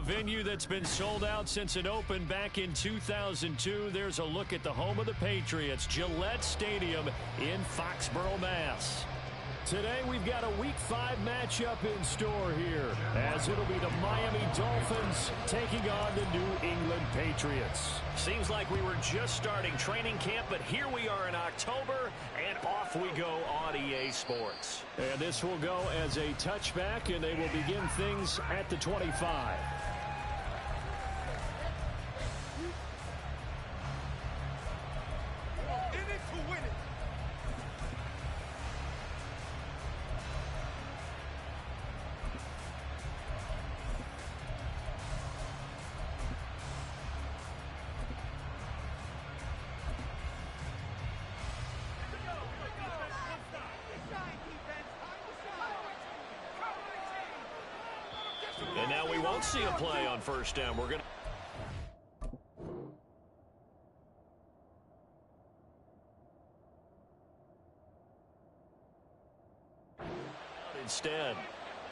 venue that's been sold out since it opened back in 2002. There's a look at the home of the Patriots, Gillette Stadium in Foxborough, Mass. Today we've got a Week 5 matchup in store here, as it'll be the Miami Dolphins taking on the New England Patriots. Seems like we were just starting training camp, but here we are in October, and off we go on EA Sports. And this will go as a touchback, and they will begin things at the 25. And now we won't see a play on first down. We're going to... Instead,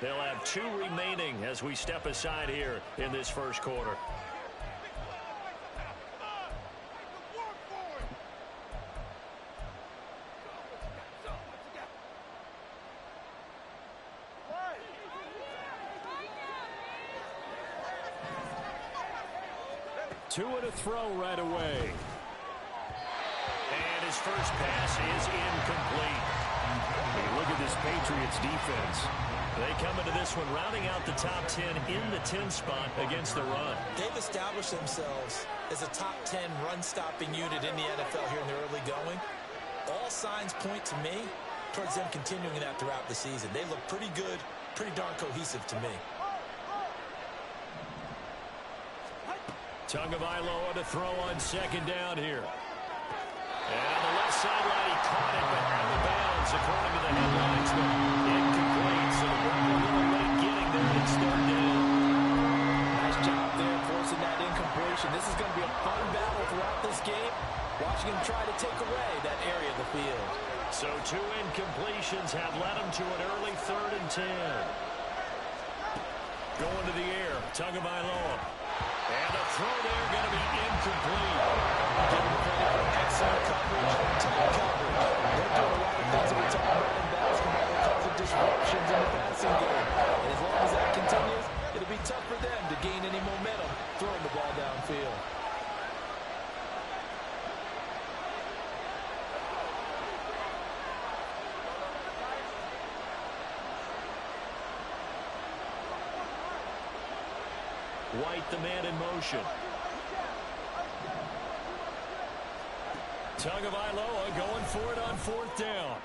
they'll have 2 remaining as we step aside here in this first quarter. Two and a throw right away. And his first pass is incomplete. Hey, look at this Patriots defense. They come into this one rounding out the top 10 in the 10 spot against the run. They've established themselves as a top 10 run-stopping unit in the NFL here in the early going. All signs point to me towards them continuing that throughout the season. They look pretty good, pretty darn cohesive to me. Tagovailoa to throw on second down here. And the left sideline, he caught it, but out of bounds, according to the headlines. Incomplete, so we're a little late getting there. It's third down. Nice job there forcing that incompletion. This is going to be a fun battle throughout this game, watching him try to take away that area of the field. So 2 incompletions have led him to an early 3rd and 10. Going to the air, Tagovailoa. And a throw there going to be incomplete. Give him credit for excellent coverage, tight coverage. They're doing a lot of things that we're talking about in basketball that causing disruptions in the passing game. And as long as that continues, it'll be tough for them to gain any momentum throwing the ball downfield. White, the man in motion. Tagovailoa going for it on 4th down.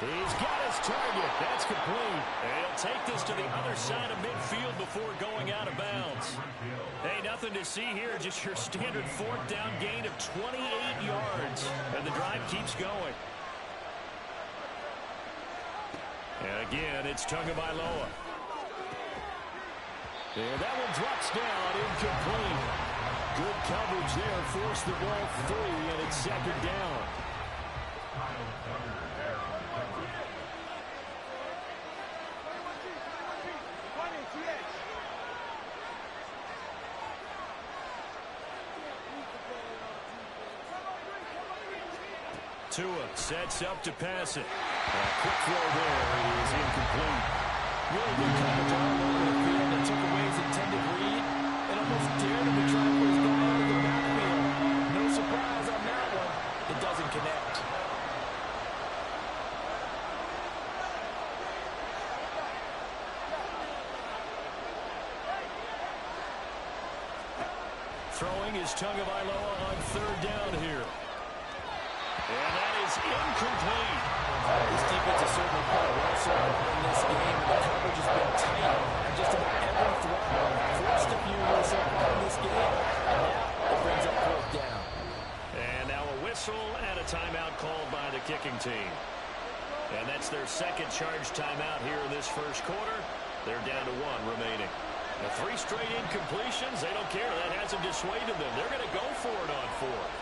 He's got his target. That's complete. And he'll take this to the other side of midfield before going out of bounds. Hey, nothing to see here. Just your standard 4th down gain of 28 yards. And the drive keeps going. And again, it's Tagovailoa. And that one drops down, incomplete. Good coverage there, forced the ball free, and it's second down. Tua sets up to pass it. A quick throw there is incomplete. Really good coverage all over the field that took away his intended read and almost dared him to try and put his ball out of the backfield. No surprise on that one. It doesn't connect. Throwing is Tagovailoa on 3rd down here. And that is incomplete. This defense has certainly played well so far in this game, and the coverage has been tight on just about every throw. Forced a few here so far in this game, and now it brings up 4th down. And now a whistle and a timeout called by the kicking team. And that's their second charge timeout here in this first quarter. They're down to 1 remaining. Now 3 straight incompletions, they don't care. That hasn't dissuaded them. They're going to go for it on 4th.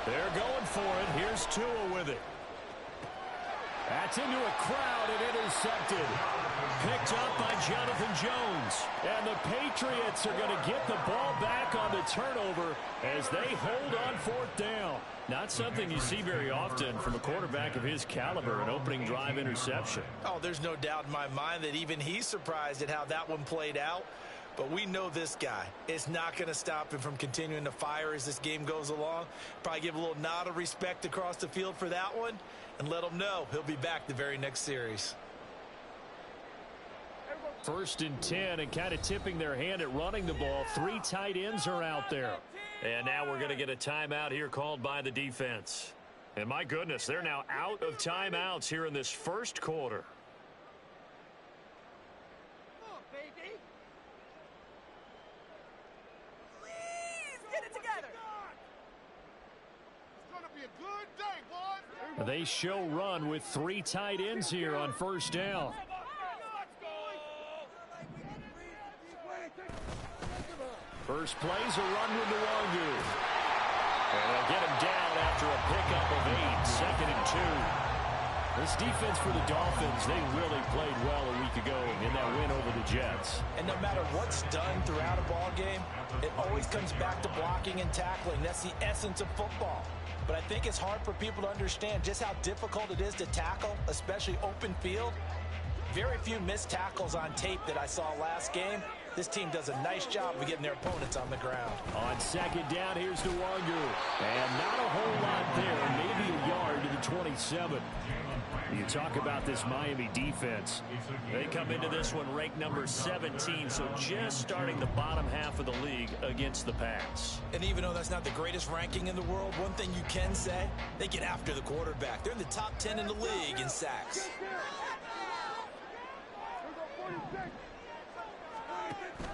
They're going for it. Here's Tua with it. That's into a crowd and intercepted. Picked up by Jonathan Jones. And the Patriots are going to get the ball back on the turnover as they hold on fourth down. Not something you see very often from a quarterback of his caliber, an opening drive interception. Oh, there's no doubt in my mind that even he's surprised at how that one played out. But we know this guy is not going to stop him from continuing to fire as this game goes along. Probably give a little nod of respect across the field for that one and let him know he'll be back the very next series. 1st and 10 and kind of tipping their hand at running the ball. 3 tight ends are out there. And now we're going to get a timeout here called by the defense. And my goodness, they're now out of timeouts here in this first quarter. They show run with 3 tight ends here on 1st down. First play's a run with Nwangu. And they'll get him down after a pickup of 8, 2nd and 2. This defense for the Dolphins, they really played well a week ago in that win over the Jets. And no matter what's done throughout a ball game, it always comes back to blocking and tackling. That's the essence of football. But I think it's hard for people to understand just how difficult it is to tackle, especially open field. Very few missed tackles on tape that I saw last game. This team does a nice job of getting their opponents on the ground. On 2nd down, here's Nwangu. And not a whole lot there, maybe a yard to the 27. You talk about this Miami defense. They come into this one ranked number 17, so just starting the bottom half of the league against the pass. And even though that's not the greatest ranking in the world, one thing you can say, they get after the quarterback. They're in the top 10 in the league in sacks.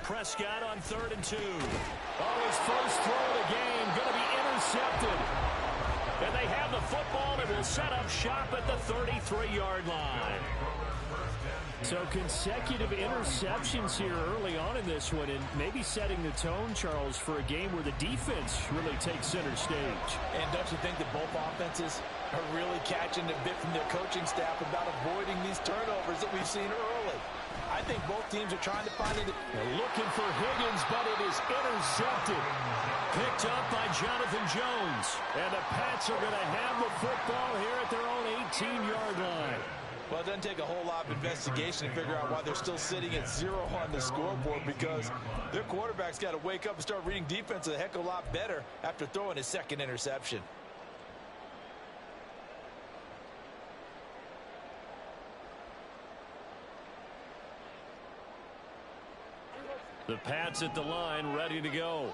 Prescott on 3rd and 2. Oh, his first throw of the game going to be intercepted. And they have the football and will set up shop at the 33-yard line. So consecutive interceptions here early on in this one, and maybe setting the tone, Charles, for a game where the defense really takes center stage. And don't you think that both offenses are really catching a bit from their coaching staff about avoiding these turnovers that we've seen early? I think both teams are trying to find it. They're looking for Higgins, but it is intercepted. Picked up by Jonathan Jones. And the Pats are going to have the football here at their own 18-yard line. Well, it doesn't take a whole lot of investigation to figure out why they're still sitting at 0 on the scoreboard, because their quarterback's got to wake up and start reading defense a heck of a lot better after throwing his 2nd interception. The Pats at the line, ready to go.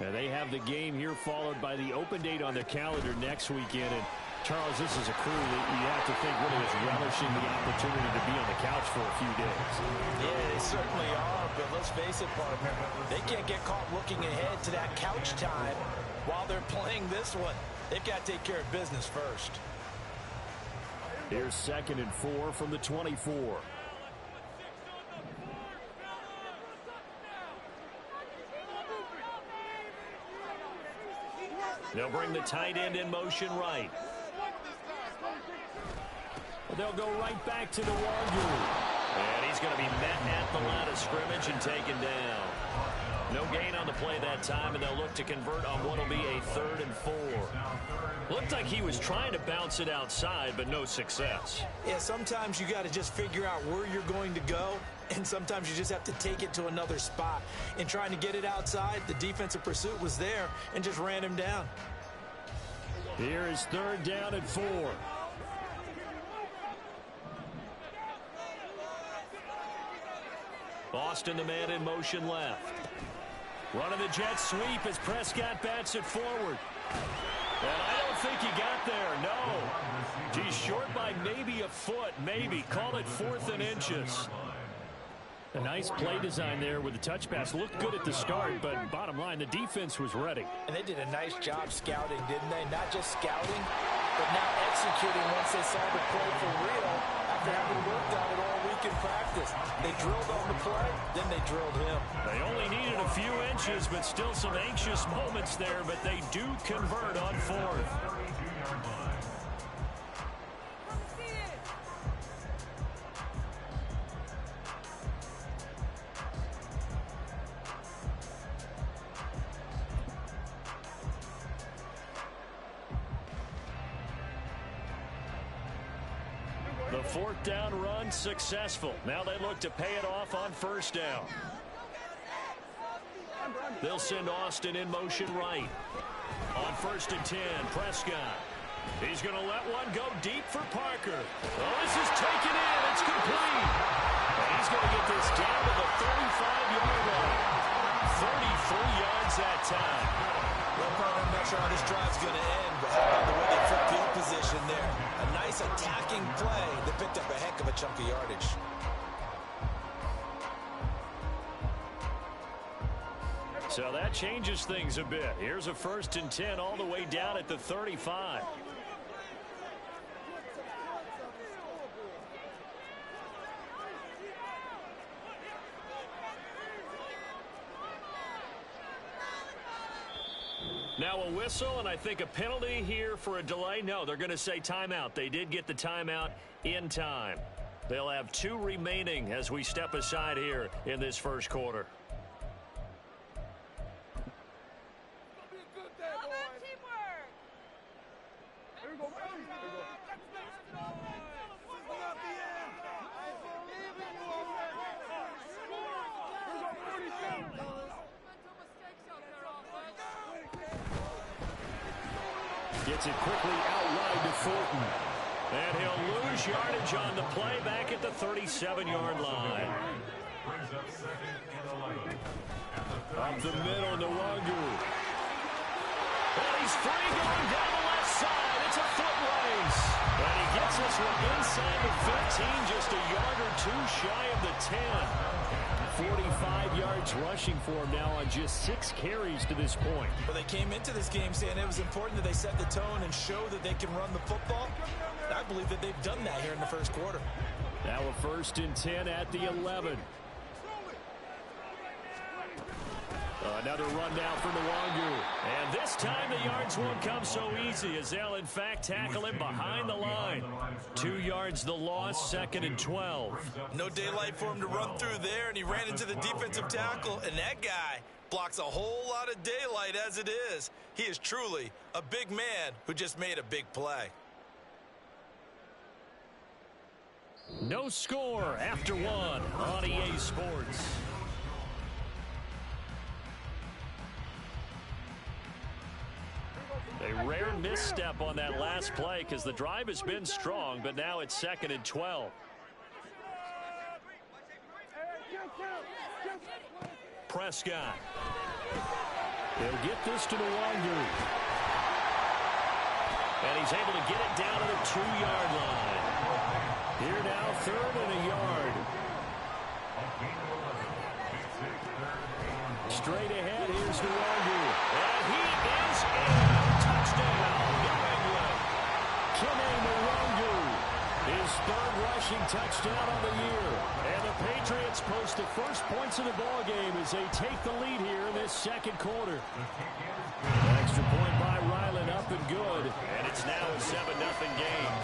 And they have the game here followed by the open date on their calendar next weekend. And Charles, this is a crew that you have to think really is relishing the opportunity to be on the couch for a few days. Yeah, they certainly are, but let's face it, partner, they can't get caught looking ahead to that couch time while they're playing this one. They've got to take care of business first. Here's 2nd and 4 from the 24. They'll bring the tight end in motion right. They'll go right back to Nwangu. And he's going to be met at the line of scrimmage and taken down. No gain on the play that time, and they'll look to convert on what will be a 3rd and 4. Looked like he was trying to bounce it outside, but no success. Yeah, sometimes you got to just figure out where you're going to go, and sometimes you just have to take it to another spot. In trying to get it outside, the defensive pursuit was there and just ran him down. Here is 3rd down and 4. Boston, the man in motion left. Running the jet sweep as Prescott bats it forward. And I don't think he got there, no. He's short by maybe a foot, maybe. Call it 4th and inches. A nice play design there with the touch pass. Looked good at the start, but bottom line, the defense was ready. And they did a nice job scouting, didn't they? Not just scouting, but now executing once they saw the play for real after having worked on it all week in practice. They drilled on the play, then they drilled him. They only needed a few inches, but still some anxious moments there, but they do convert on 4th. The fourth down run successful. Now they look to pay it off on first down. They'll send Austin in motion right. On 1st and 10, Prescott. He's going to let one go deep for Parker. Oh, this is taken in. It's complete. And he's going to get this down to the 35-yard line. 33 yards that time. Well, partner, I'm not sure how this drive's going to end, but how about the way they flip field position there? A nice attacking play that picked up a heck of a chunk of yardage. So that changes things a bit. Here's a 1st and 10 all the way down at the 35. Now a whistle, and I think a penalty here for a delay. No, they're going to say timeout. They did get the timeout in time. They'll have 2 remaining as we step aside here in this first quarter. Gets it quickly out wide to Fulton. And he'll lose yardage on the play back at the 37-yard line. Up the middle, Nwangu. And he's free going down the left side. It's a foot race. And he gets this one inside the 15, just a yard or 2 shy of the 10. 45 yards rushing for him now on just 6 carries to this point. Well, they came into this game saying it was important that they set the tone and show that they can run the football. I believe that they've done that here in the first quarter. Now a 1st and 10 at the 11. Another run down for Nwangu. And this time the yards won't come so easy as they'll in fact tackle him behind the line. 2 yards the loss, 2nd and 12. No daylight for him to run through there, and he ran into the defensive tackle, and that guy blocks a whole lot of daylight as it is. He is truly a big man who just made a big play. No score after 1 on EA Sports. A rare misstep on that last play because the drive has been strong, but now it's 2nd and 12. Prescott. He'll get this to Nwangu. And he's able to get it down to the 2-yard line. Here now, 3rd and a yard. Straight ahead, here's Nwangu. And he is in. Touchdown, New England. Kene Nwangu, his 3rd rushing touchdown of the year. And the Patriots post the first points of the ball game as they take the lead here in this 2nd quarter. Extra point by Ryland, up and good. And it's now a 7-0 game.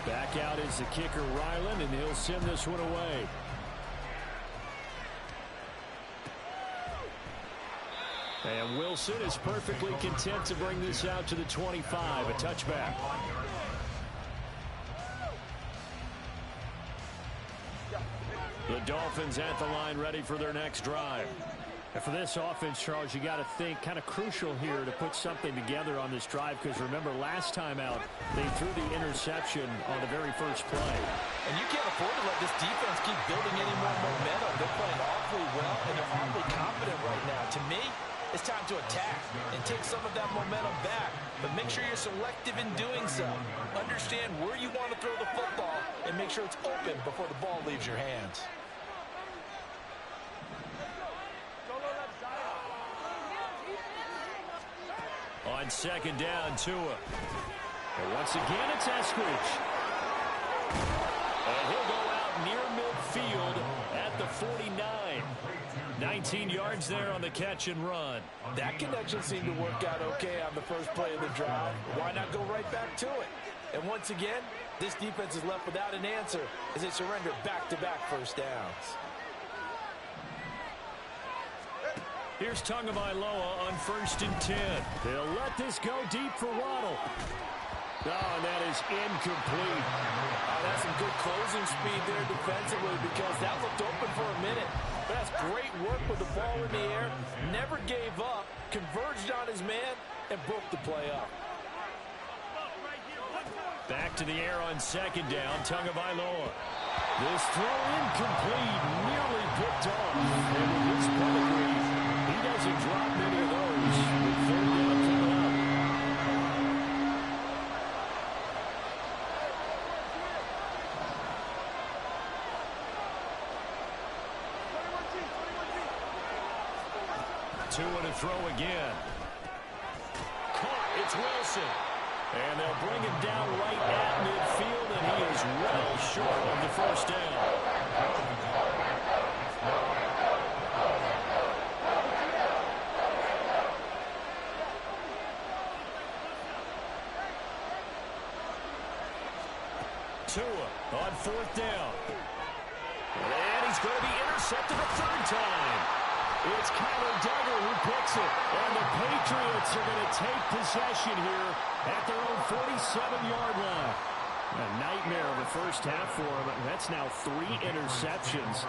Back out is the kicker, Ryland, and he'll send this one away. And Wilson is perfectly content to bring this out to the 25, a touchback. The Dolphins at the line ready for their next drive. And for this offense, Charles, you got to think kind of crucial here to put something together on this drive because remember last time out they threw the interception on the very first play. And you can't afford to let this defense keep building any more momentum. They're playing awfully well and they're awfully confident right now. To me, it's time to attack and take some of that momentum back. But make sure you're selective in doing so. Understand where you want to throw the football and make sure it's open before the ball leaves your hands. On 2nd down, Tua. And once again, it's Eskridge. And he'll go out near midfield at the 49. 19 yards there on the catch and run. That connection seemed to work out okay on the first play of the drive. Why not go right back to it? And once again, this defense is left without an answer as they surrender back-to-back first downs. Here's Tagovailoa on 1st and 10. They'll let this go deep for Waddle. Oh, and that is incomplete. Oh, that's some good closing speed there defensively because that looked open for a minute. But that's great work with the ball in the air. Never gave up, converged on his man, and broke the play up. Back to the air on 2nd down, Tagovailoa. This throw incomplete, nearly picked off. And with his pedigree, he doesn't drop many of those. With 3rd down coming up. Two to throw again. Caught, it's Wilson. And they'll bring him down right at midfield, and he is well short of the 1st down. Tua on 4th down. And he's going to be intercepted a 3rd time. It's Kyler Duggar who picks it. And the Patriots are going to take possession here at their own 47-yard line. A nightmare of a first half for him. That's now 3 interceptions.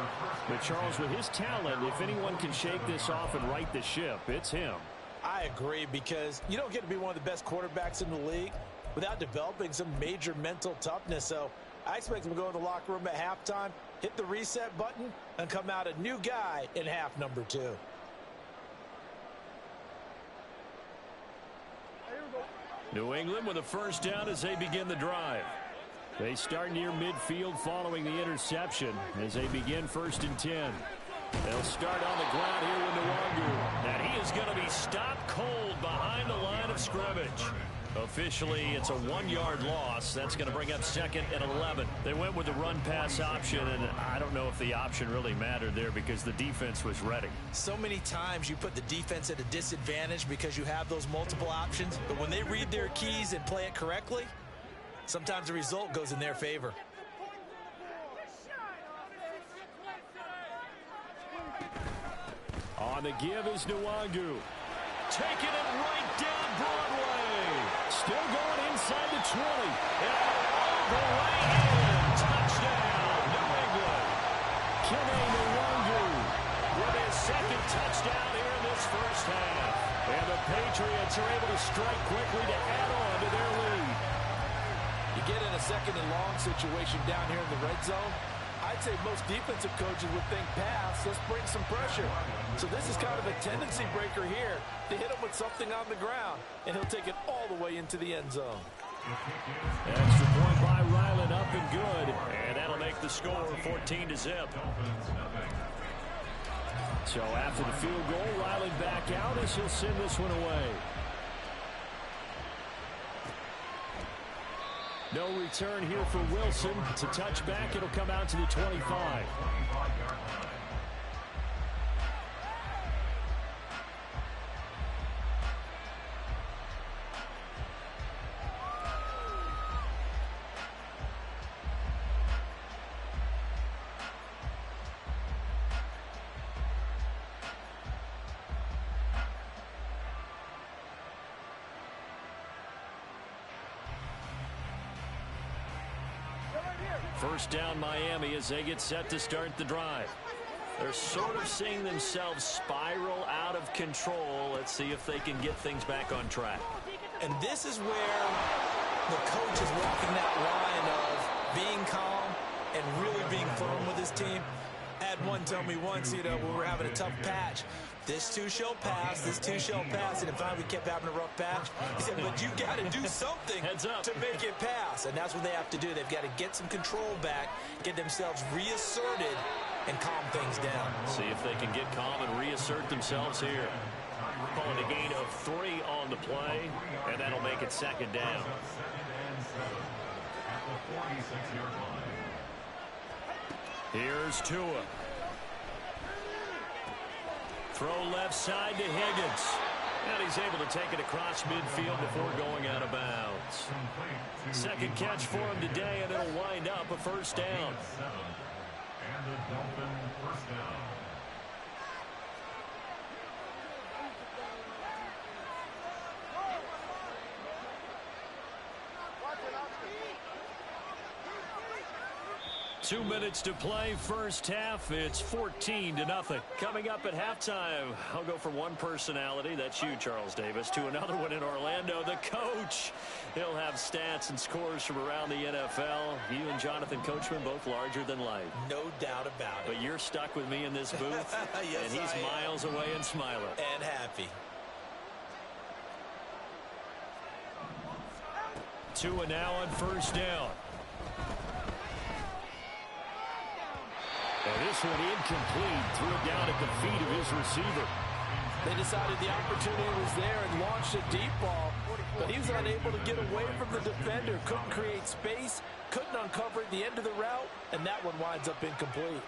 But Charles, with his talent, if anyone can shake this off and right the ship, it's him. I agree, because you don't get to be one of the best quarterbacks in the league without developing some major mental toughness. So I expect him to go in the locker room at halftime, hit the reset button, and come out a new guy in half number 2. New England with a 1st down as they begin the drive. They start near midfield following the interception as they begin 1st and 10. They'll start on the ground here with Nwangu. And he is going to be stopped cold behind the line of scrimmage. Officially, it's a 1-yard loss. That's going to bring up 2nd and 11. They went with the run-pass option, and I don't know if the option really mattered there because the defense was ready. So many times you put the defense at a disadvantage because you have those multiple options. But when they read their keys and play it correctly, sometimes the result goes in their favor. On the give is Nwangu. Taking it right down Broadway. Still going inside the 20. And all the way in. Touchdown, New England. Kene Nwangu with his 2nd touchdown here in this first half. And the Patriots are able to strike quickly to add on to their lead. You get in a 2nd and long situation down here in the red zone. I'd say most defensive coaches would think pass, let's bring some pressure. So this is kind of a tendency breaker here to hit him with something on the ground, and he'll take it all the way into the end zone. Extra point by Ryland, up and good. And that'll make the score 14-0. So after the field goal, Ryland back out as he'll send this one away. No return here for Wilson. To touch back, it'll come out to the 25. First down Miami as they get set to start the drive. They're sort of seeing themselves spiral out of control. Let's see if they can get things back on track. And this is where the coach is walking that line of being calm and really being firm with his team. I had one tell me once, when we were having a tough patch, this too shall pass, this too shall pass, and finally we kept having a rough patch. He said, but you got to do something to make it pass, and that's what they have to do. They've got to get some control back, get themselves reasserted, and calm things down. See if they can get calm and reassert themselves here. Calling a gain of 3 on the play, and that'll make it 2nd down. Here's Tua. Throw left side to Higgins. And he's able to take it across midfield before going out of bounds. 2nd catch for him today, and it'll wind up a 1st down. 2 minutes to play, first half. It's 14-0. Coming up at halftime, I'll go from one personality, that's you, Charles Davis, to another one in Orlando, the coach. He'll have stats and scores from around the NFL. You and Jonathan Coachman, both larger than life. No doubt about it. But you're stuck with me in this booth, yes, and he's miles away and smiling. And happy. Tua now on first down. And this one incomplete. Threw it down at the feet of his receiver. They decided the opportunity was there and launched a deep ball, but he was unable to get away from the defender. Couldn't create space, couldn't uncover the end of the route, and that one winds up incomplete.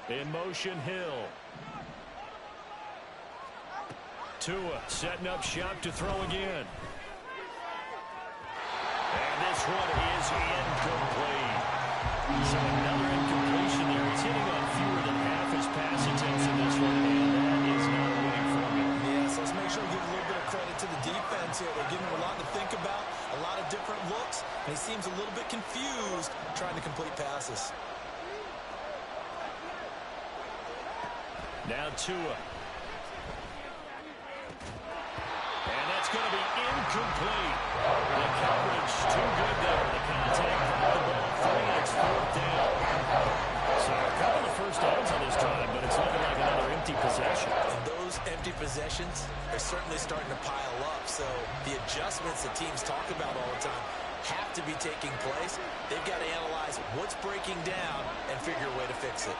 In motion, Hill. Tua setting up shop to throw again. And this one is incomplete. So another incompletion there. He's hitting on fewer than half his pass attempts in this one, and that is not winning for him. Yes, let's make sure we give a little bit of credit to the defense here. They're giving him a lot to think about, a lot of different looks, and he seems a little bit confused trying to complete passes. Now Tua. And that's going to be incomplete. The coverage too good there. The contact brought the ball free, and it's fourth down. So a couple of first downs on this drive, but it's looking like another empty possession. And those empty possessions are certainly starting to pile up. So the adjustments that teams talk about all the time have to be taking place. They've got to analyze what's breaking down and figure a way to fix it.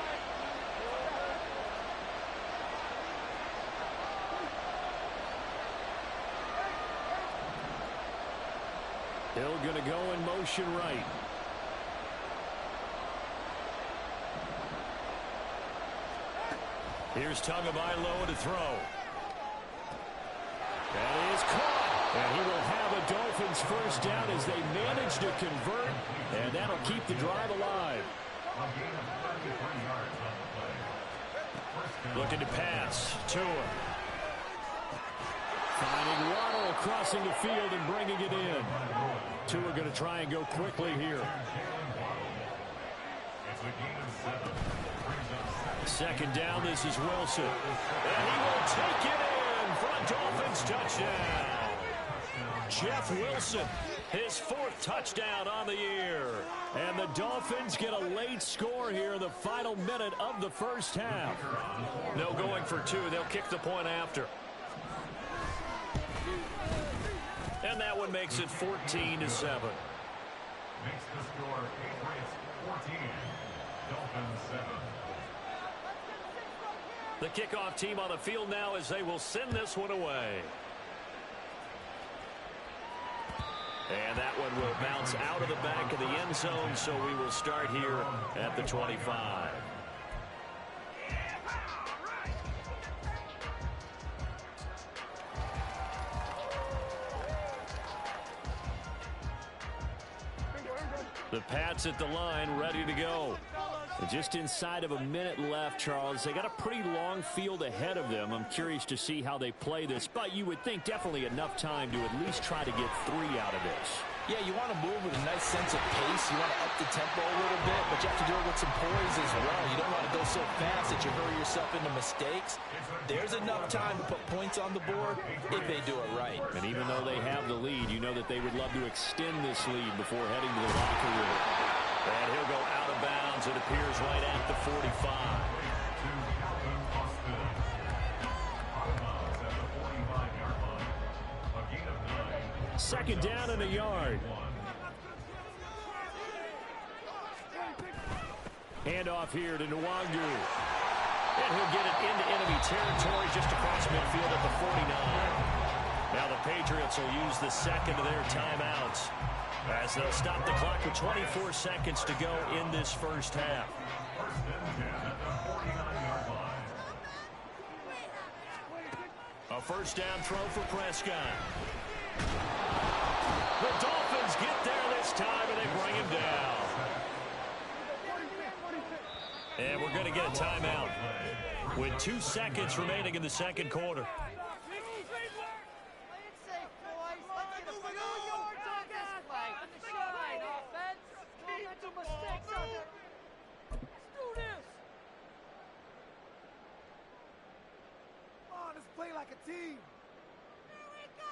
Hill going to go in motion right. Here's Tagovailoa to throw. That is caught. And he will have a Dolphins first down as they manage to convert. And that'll keep the drive alive. Looking to pass. Tua. Finding Waddle, crossing the field and bringing it in. Tua going to try and go quickly here. Second down, this is Wilson. And he will take it in for a Dolphins touchdown. Jeff Wilson, his fourth touchdown on the year. And the Dolphins get a late score here in the final minute of the first half. No going for two. They'll kick the point after. And that one makes it 14-7. Makes the score Patriots 14, Dolphins 7. The kickoff team on the field now as they will send this one away. And that one will bounce out of the back of the end zone, so we will start here at the 25. The Pats at the line, ready to go. And just inside of a minute left, Charles. They got a pretty long field ahead of them. I'm curious to see how they play this, but you would think definitely enough time to at least try to get 3 out of this. Yeah, you want to move with a nice sense of pace. You want to up the tempo a little bit, but you have to do it with some poise as well. You don't want to go so fast that you hurry yourself into mistakes. There's enough time to put points on the board if they do it right. And even though they have the lead, you know that they would love to extend this lead before heading to the locker room. And he'll go out of bounds. It appears right at the 45. Second down and a yard. Handoff here to Nwangu. And he'll get it into enemy territory just across midfield at the 49. Now the Patriots will use the second of their timeouts as they'll stop the clock with 24 seconds to go in this first half. A first down throw for Prescott. The Dolphins get there this time, and they bring him down. And we're going to get a timeout with 2 seconds remaining in the second quarter. Play like a team. Here we go!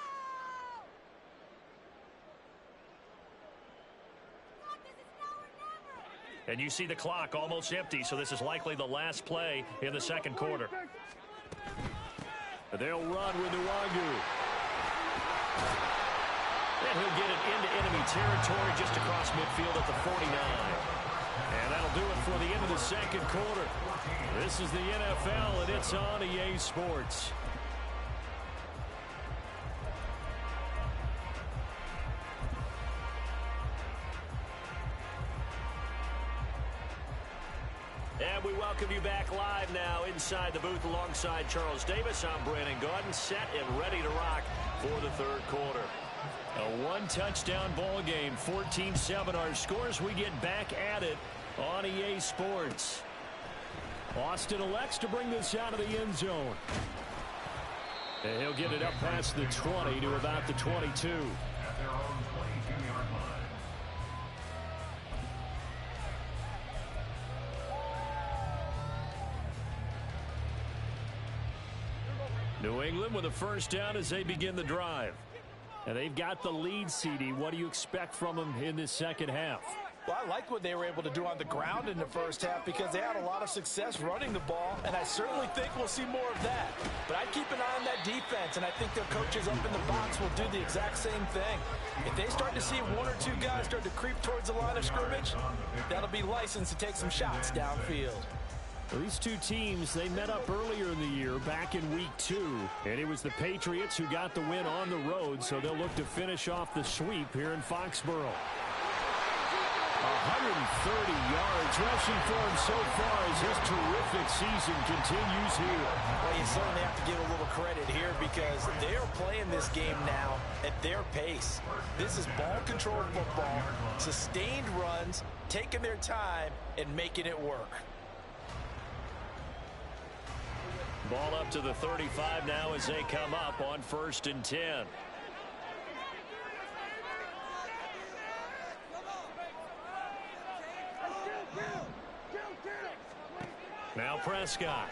This is now or never. And you see the clock almost empty, so this is likely the last play in the second quarter. They'll run with Nwangu. And he'll get it into enemy territory just across midfield at the 49. And that'll do it for the end of the second quarter. This is the NFL, and it's on EA Sports. And we welcome you back live now inside the booth alongside Charles Davis. I'm Brandon Gaudin, set and ready to rock for the third quarter. A one-touchdown ball game, 14-7 our scores. We get back at it on EA Sports. Austin elects to bring this out of the end zone. And he'll get it up past the 20 to about the 22. At their own 22-yard line. New England with a first down as they begin the drive. And they've got the lead, CD. What do you expect from them in this second half? Well, I like what they were able to do on the ground in the first half because they had a lot of success running the ball, and I certainly think we'll see more of that. But I'd keep an eye on that defense, and I think their coaches up in the box will do the exact same thing. If they start to see one or two guys start to creep towards the line of scrimmage, that'll be licensed to take some shots downfield. Well, these two teams, they met up earlier in the year, back in week 2. And it was the Patriots who got the win on the road, so they'll look to finish off the sweep here in Foxborough. 130 yards rushing for him so far as his terrific season continues here. Well, you certainly have to give a little credit here because they are playing this game now at their pace. This is ball-controlled football, sustained runs, taking their time, and making it work. Ball up to the 35 now as they come up on 1st and 10. Now Prescott.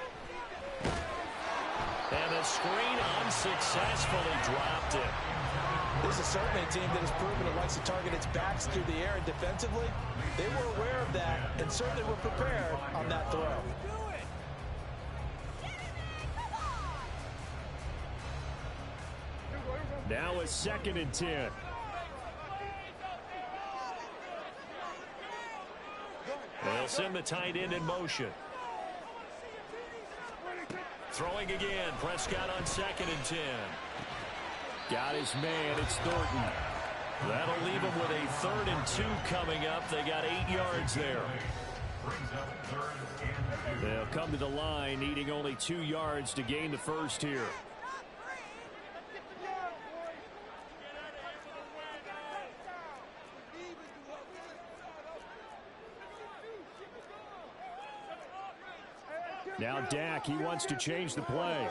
And the screen unsuccessfully dropped it. This is certainly a team that has proven it likes to target its backs through the air, and defensively, they were aware of that and certainly were prepared on that throw. Now a 2nd and 10. They'll send the tight end in motion. Throwing again. Prescott on 2nd and 10. Got his man. It's Thornton. That'll leave him with a 3rd and 2 coming up. They got 8 yards there. They'll come to the line, needing only 2 yards to gain the first here. Now Dak, he wants to change the play.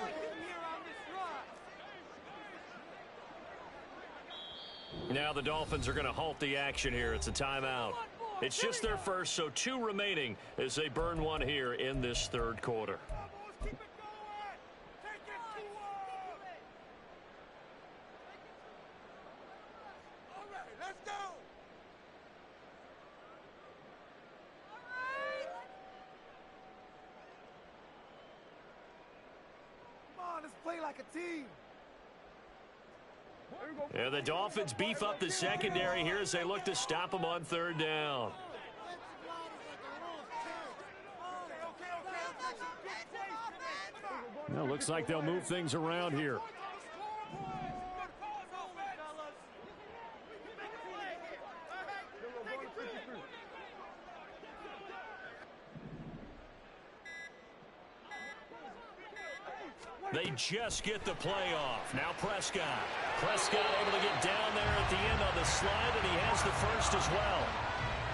Now the Dolphins are going to halt the action here. It's a timeout. It's just their first, so 2 remaining as they burn one here in this third quarter. Play like a team. And the Dolphins beef up the secondary here as they look to stop them on 3rd down. Well, looks like they'll move things around here. They just get the play off. Now Prescott. Prescott able to get down there at the end on the slide, and he has the first as well.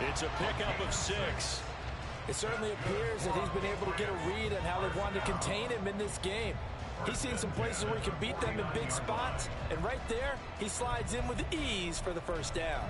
It's a pickup of 6. It certainly appears that he's been able to get a read on how they've wanted to contain him in this game. He's seen some places where he can beat them in big spots, and right there, he slides in with ease for the first down.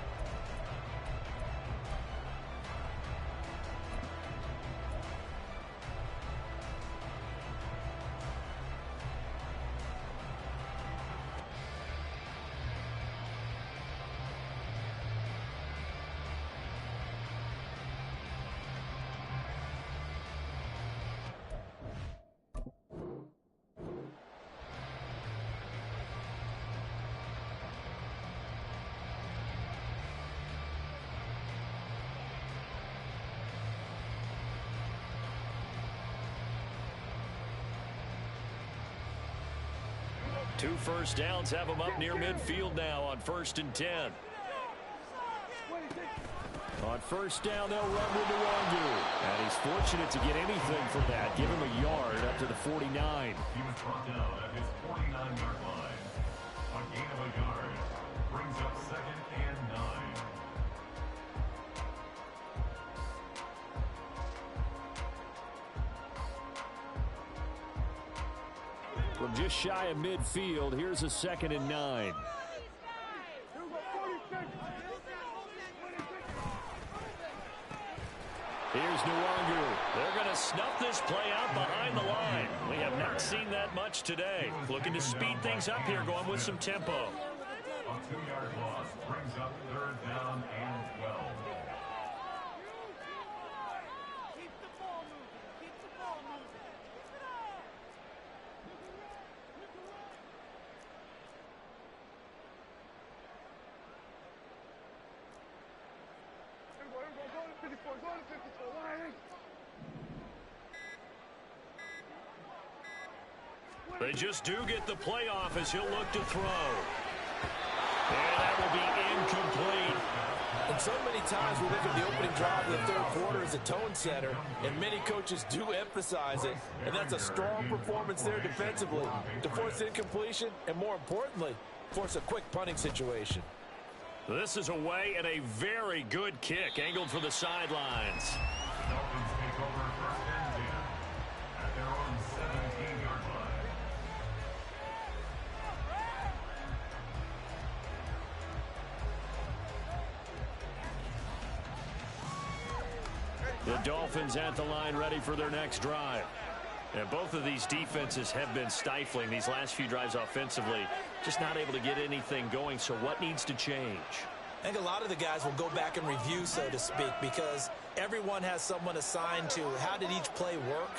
Two first downs have them up near midfield now on 1st and 10. On first down, they'll run with Nwangu. And he's fortunate to get anything for that. Give him a yard up to the 49. He was brought down at his 49-yard line. A gain of a yard brings up 2nd and 9. From just shy of midfield, here's a 2nd and 9. Here's Nwangu. They're going to snuff this play out behind the line. We have not seen that much today. Looking to speed things up here, going with some tempo. A 2-yard loss brings up 3rd down and 12. Keep the ball moving. Keep the ball moving. They just do get the playoff as he'll look to throw. And that will be incomplete. And so many times we look at the opening drive of the third quarter as a tone setter, and many coaches do emphasize it. And that's a strong performance there defensively to force incompletion and, more importantly, force a quick punting situation. This is away and a very good kick angled for the sidelines. The Dolphins take over 1st and 10 at their own 17-yard line. The Dolphins at the line ready for their next drive. And both of these defenses have been stifling these last few drives offensively. Just not able to get anything going. So what needs to change? I think a lot of the guys will go back and review, so to speak, because everyone has someone assigned to how did each play work.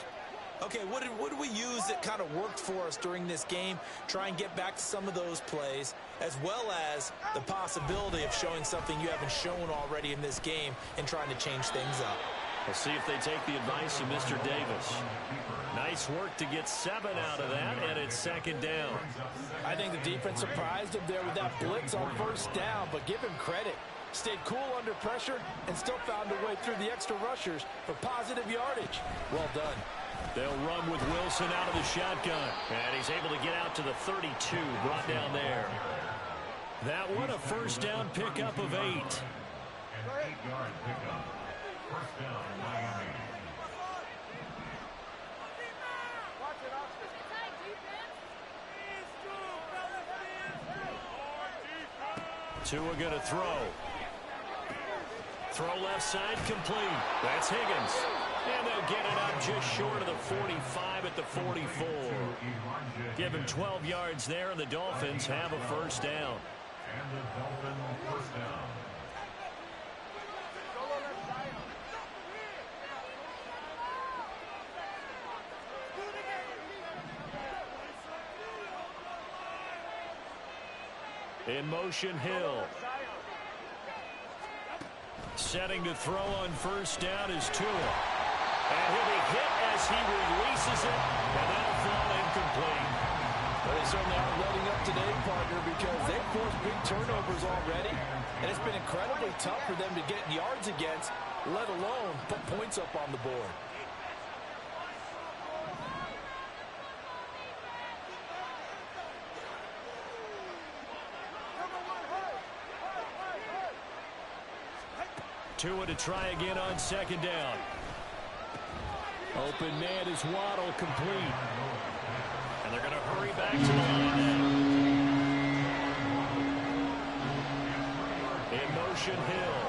Okay, what did we use that kind of worked for us during this game? Try and get back to some of those plays, as well as the possibility of showing something you haven't shown already in this game and trying to change things up. We'll see if they take the advice of Mr. Davis. Nice work to get 7 out of that, and it's 2nd down. I think the defense surprised him there with that blitz on first down, but give him credit. Stayed cool under pressure and still found a way through the extra rushers for positive yardage. Well done. They'll run with Wilson out of the shotgun, and he's able to get out to the 32, brought down there. That one a first down pickup of 8. An 8-yard pickup. First down, Miami. Tua going to throw. Throw left side complete. That's Higgins. And they'll get it up just short of the 45 at the 44. Give him 12 yards there, and the Dolphins have a first down. And the Dolphins first down. In motion, Hill. Setting to throw on first down is Tua. And he'll be hit as he releases it, and that'll fall incomplete. Well, they certainly aren't letting up today, partner, because they've forced big turnovers already, and it's been incredibly tough for them to get yards against, let alone put points up on the board. Tua to try again on second down. Open man is Waddle, complete. And they're going to hurry back to the line now. In motion, Hill.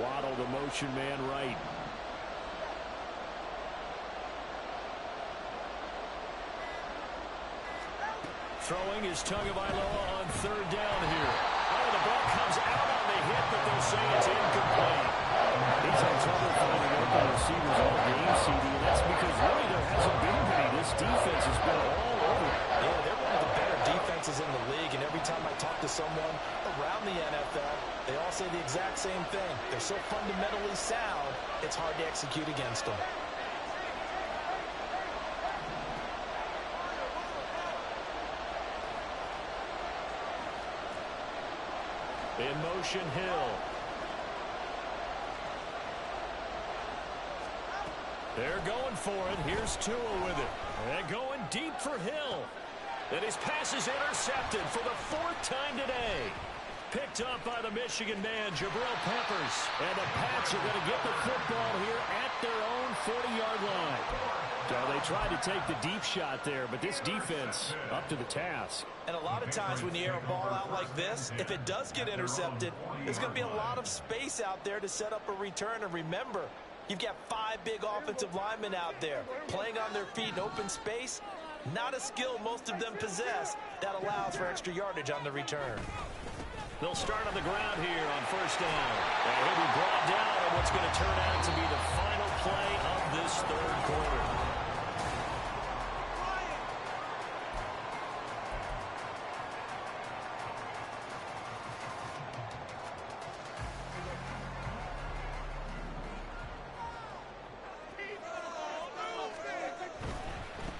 Waddle, the motion man, right. Throwing is Tagovailoa on third down here. Oh, the ball comes out on the hit, but they'll say it's incomplete. He's had trouble finding open receivers all game, CD, and that's because really there hasn't been many. This defense has been all over. Yeah, they're one of the better defenses in the league, and every time I talk to someone around the NFL, they all say the exact same thing. They're so fundamentally sound, it's hard to execute against them. In motion, Hill. They're going for it. Here's Tua with it. They're going deep for Hill. And his pass is intercepted for the fourth time today. Picked up by the Michigan man, Jabril Peppers. And the Pats are going to get the football here at their own 40-yard line. So they tried to take the deep shot there, but this defense up to the task. And a lot of times when you air a ball out like this, if it does get intercepted, there's going to be a lot of space out there to set up a return. And remember, you've got 5 big offensive linemen out there playing on their feet in open space. Not a skill most of them possess that allows for extra yardage on the return. They'll start on the ground here on first down. And he'll be brought down on what's going to turn out to be the final play of this third quarter.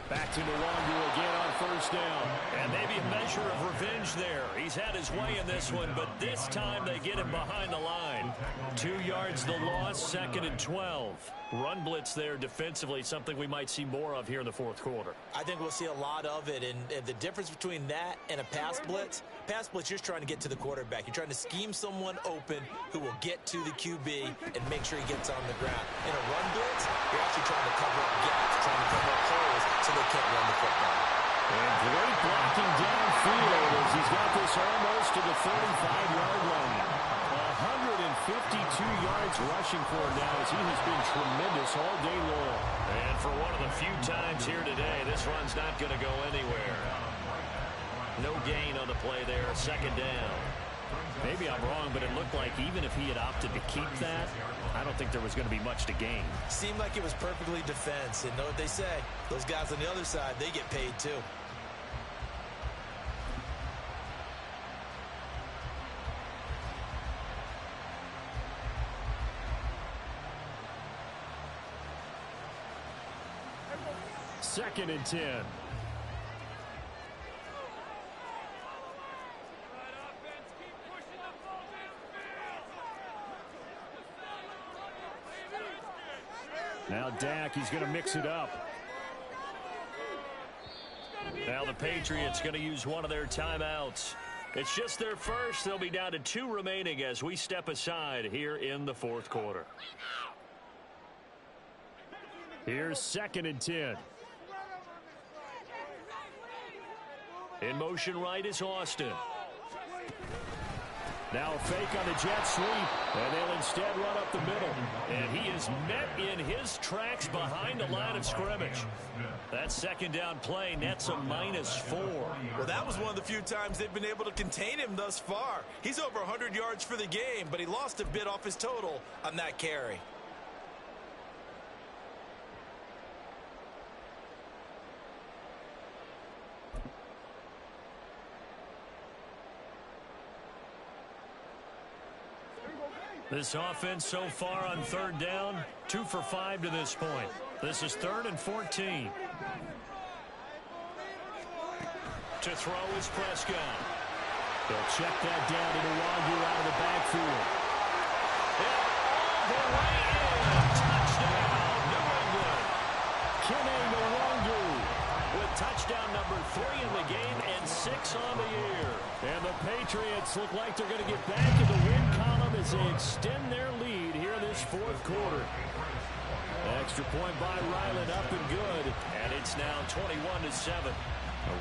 Back to Nwangu again on first down. And maybe a measure of revenge there. He's had his way in this one, but this time they get him behind the line. 2 yards the loss, 2nd and 12. Run blitz there defensively, something we might see more of here in the fourth quarter. I think we'll see a lot of it, and the difference between that and a pass blitz, you're just trying to get to the quarterback. You're trying to scheme someone open who will get to the QB and make sure he gets on the ground. In a run blitz, you're actually trying to cover up gaps, trying to cover up holes so they can't run the football. And great blocking downfield as he's got this almost to the 35-yard line. 152 yards rushing for him now as he has been tremendous all day long. And for one of the few times here today, this run's not going to go anywhere. No gain on the play there, 2nd down. Maybe I'm wrong, but it looked like even if he had opted to keep that, I don't think there was going to be much to gain. Seemed like it was perfectly defense, and know what they say. Those guys on the other side, they get paid too. Second and 10. Now Dak, he's going to mix it up. Now the Patriots going to use one of their timeouts. It's just their first. They'll be down to 2 remaining as we step aside here in the fourth quarter. Here's 2nd and 10. In motion right is Austin. Now a fake on the jet sweep, and they'll instead run up the middle. And he is met in his tracks behind the line of scrimmage. That 2nd down play nets a -4. Well, that was one of the few times they've been able to contain him thus far. He's over 100 yards for the game, but he lost a bit off his total on that carry. This offense so far on 3rd down, 2 for 5 to this point. This is 3rd and 14. To throw is Prescott. They'll check that down to Nwangu out of the backfield. All the way in. Touchdown, New England. Kene Nwangu Touchdown number 3 in the game and 6 on the year. And the Patriots look like they're going to get back in the win column as they extend their lead here this fourth quarter. Extra point by Ryland, up and good. And it's now 21-7.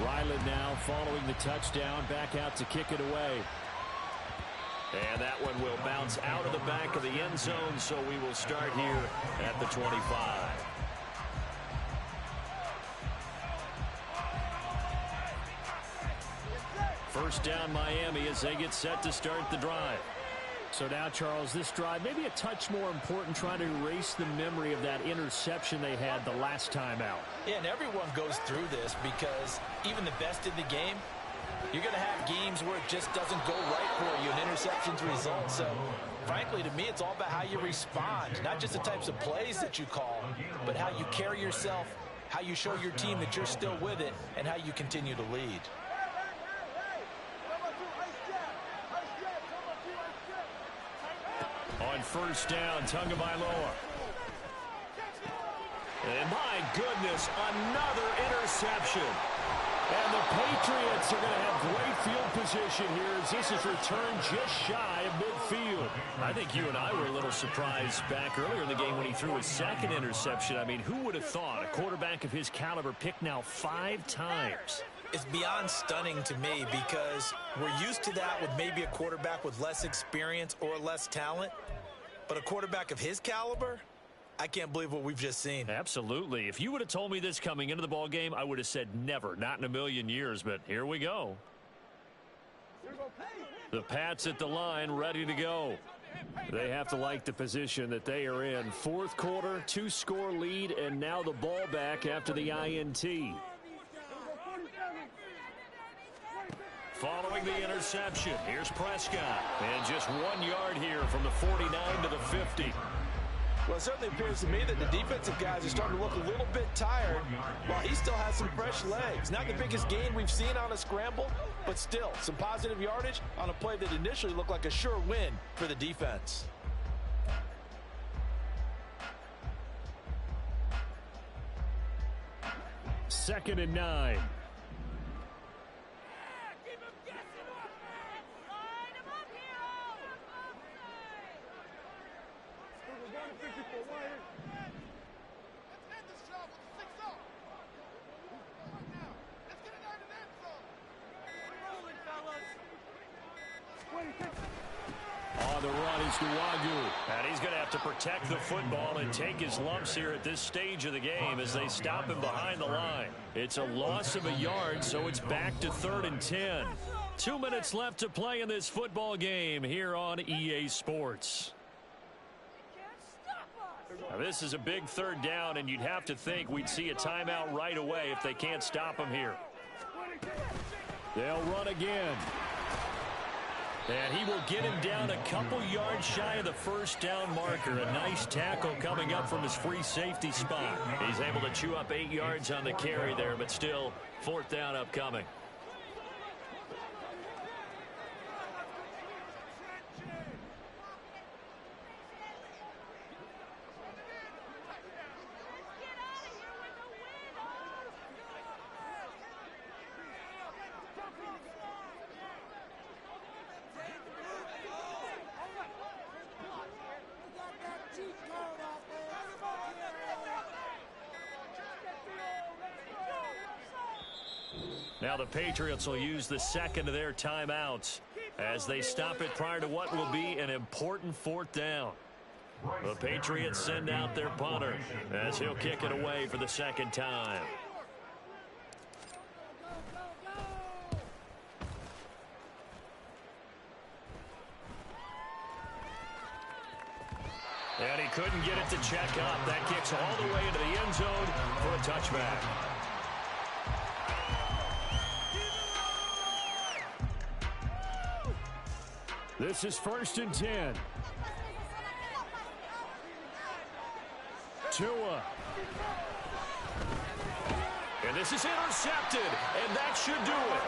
Ryland now following the touchdown, back out to kick it away. And that one will bounce out of the back of the end zone, so we will start here at the 25. First down Miami as they get set to start the drive. So now, Charles, this drive maybe a touch more important, trying to erase the memory of that interception they had the last time out. Yeah, and everyone goes through this because even the best in the game, you're going to have games where it just doesn't go right for you, and interceptions result. So, frankly, to me, it's all about how you respond, not just the types of plays that you call, but how you carry yourself, how you show your team that you're still with it, and how you continue to lead. On first down, Tagovailoa. And my goodness, another interception. And the Patriots are going to have great field position here as this is returned just shy of midfield. I think you and I were a little surprised back earlier in the game when he threw his second interception. I mean, who would have thought a quarterback of his caliber picked now 5 times? It's beyond stunning to me because we're used to that with maybe a quarterback with less experience or less talent. But a quarterback of his caliber, I can't believe what we've just seen. Absolutely. If you would have told me this coming into the ball game, I would have said never, not in a million years. But here we go. The Pats at the line, ready to go. They have to like the position that they are in. Fourth quarter, 2-score lead, and now the ball back after the INT. Following the interception, here's Prescott. And just 1 yard here from the 49 to the 50. Well, it certainly appears to me that the defensive guys are starting to look a little bit tired while he still has some fresh legs. Not the biggest gain we've seen on a scramble, but still some positive yardage on a play that initially looked like a sure win for the defense. Second and 9. On the run is Dod1. And he's going to have to protect the football and take his lumps here at this stage of the game as they stop him behind the line. It's a loss of a yard, so it's back to 3rd and 10. 2 minutes left to play in this football game here on EA Sports. Now, this is a big 3rd down, and you'd have to think we'd see a timeout right away if they can't stop him here. They'll run again. And he will get him down a couple yards shy of the first down marker. A nice tackle coming up from his free safety spot. He's able to chew up 8 yards on the carry there, but still 4th down upcoming. Now the Patriots will use the second of their timeouts as they stop it prior to what will be an important 4th down. The Patriots send out their punter as he'll kick it away for the second time. And he couldn't get it to check up. That kicks all the way into the end zone for a touchback. This is 1st and 10. Tua. And this is intercepted, and that should do it.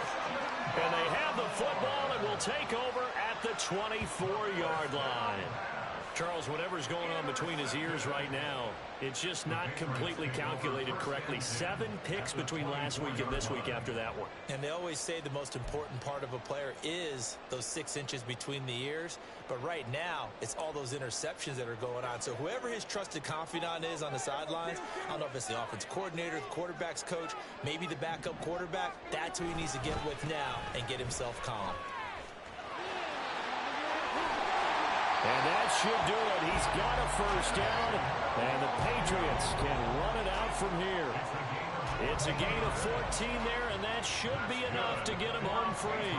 And they have the football and will take over at the 24-yard line. Charles, whatever's going on between his ears right now, it's just not completely calculated correctly. 7 picks between last week and this week after that one. And they always say the most important part of a player is those 6 inches between the ears. But right now, it's all those interceptions that are going on. So whoever his trusted confidant is on the sidelines, I don't know if it's the offense coordinator, the quarterback's coach, maybe the backup quarterback, that's who he needs to get with now and get himself calm. And that should do it. He's got a first down, and the Patriots can run it out from here. It's a gain of 14 there, and that should be enough to get him home free.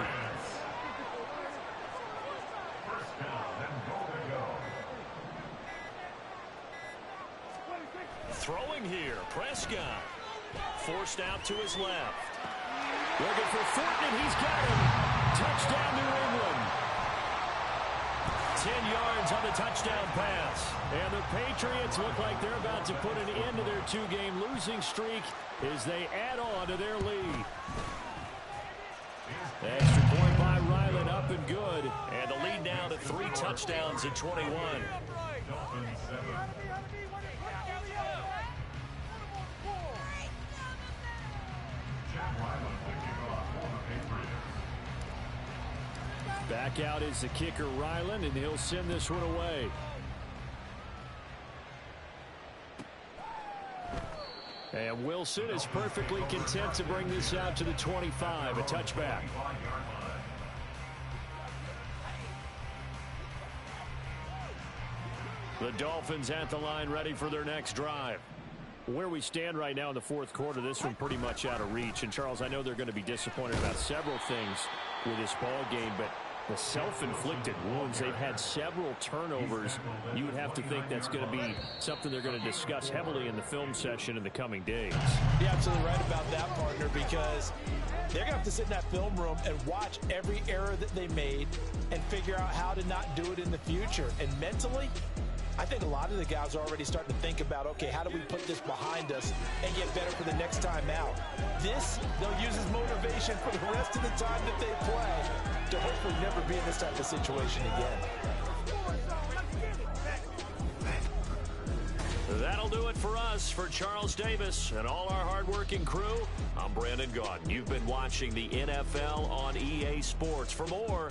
Throwing here, Prescott. Forced out to his left. Looking for Thornton, and he's got him. Touchdown, New England. 10 yards on the touchdown pass. And the Patriots look like they're about to put an end to their 2-game losing streak as they add on to their lead. Extra point by Ryland, up and good. And the lead now to 3 touchdowns at 21. Back out is the kicker, Ryland, and he'll send this one away. And Wilson is perfectly content to bring this out to the 25, a touchback. The Dolphins at the line, ready for their next drive. Where we stand right now in the fourth quarter, this one pretty much out of reach. And, Charles, I know they're going to be disappointed about several things with this ball game, but the self-inflicted wounds, they've had several turnovers. You would have to think that's going to be something they're going to discuss heavily in the film session in the coming days. You're absolutely right about that, partner, because they're going to have to sit in that film room and watch every error that they made and figure out how to not do it in the future. And mentally, I think a lot of the guys are already starting to think about, okay, how do we put this behind us and get better for the next time out? This, they'll use as motivation for the rest of the time that they play to hopefully never be in this type of situation again. That'll do it for us. For Charles Davis and all our hardworking crew, I'm Brandon Gaudin. You've been watching the NFL on EA Sports. For more,